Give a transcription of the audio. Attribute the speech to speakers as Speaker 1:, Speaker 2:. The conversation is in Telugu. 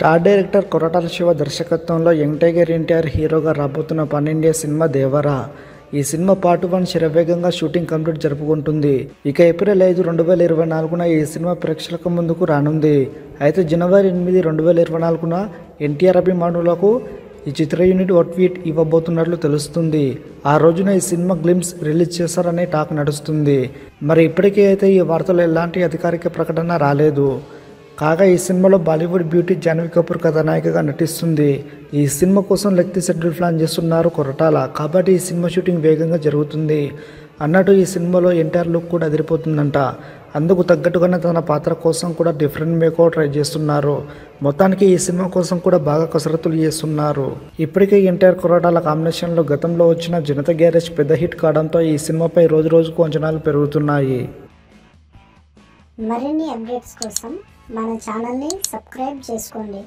Speaker 1: స్టార్ డైరెక్టర్ కొరటాల శివ దర్శకత్వంలో యంగ్ టైగర్ ఎన్టీఆర్ హీరోగా రాబోతున్న పాన్ ఇండియా సినిమా దేవరా. ఈ సినిమా పార్ట్ 1 శరవేగంగా షూటింగ్ కంప్లీట్ జరుపుకుంటుంది. ఇక ఏప్రిల్ 5, 2024న ఈ సినిమా ప్రేక్షకుల ముందుకు రానుంది. అయితే జనవరి 8, 2024న ఎన్టీఆర్ అభిమానులకు ఈ చిత్ర యూనిట్ ఓ ట్వీట్ ఇవ్వబోతున్నట్లు తెలుస్తుంది. ఆ రోజున ఈ సినిమా గ్లిమ్స్ రిలీజ్ చేస్తారనే టాక్ నడుస్తుంది. మరి ఇప్పటికే అయితే ఈ వార్తలో ఎలాంటి అధికారిక ప్రకటన రాలేదు. కాగా ఈ సినిమాలో బాలీవుడ్ బ్యూటీ జాన్వీ కపూర్ కథానాయికగా నటిస్తుంది. ఈ సినిమా కోసం లెంగ్తీ షెడ్యూల్ ప్లాన్ చేస్తున్నారు కొరటాల. కాబట్టి ఈ సినిమా షూటింగ్ వేగంగా జరుగుతుంది. అన్నట్టు ఈ సినిమాలో ఎన్టీఆర్ లుక్ కూడా అదిరిపోతుందంట. అందుకు తగ్గట్టుగానే తన పాత్ర కోసం కూడా డిఫరెంట్ మేకప్ ట్రై చేస్తున్నారు. మొత్తానికి ఈ సినిమా కోసం కూడా బాగా కసరత్తులు చేస్తున్నారు. ఇప్పటికే ఎన్టీఆర్ కొరటాల కాంబినేషన్లో గతంలో వచ్చిన జనతా గ్యారేజ్ పెద్ద హిట్ కావడంతో ఈ సినిమాపై రోజు రోజుకు అంచనాలు పెరుగుతున్నాయి.
Speaker 2: మరిన్ని అప్డేట్స్ కోసం మన ఛానల్ని సబ్స్క్రైబ్ చేసుకోండి.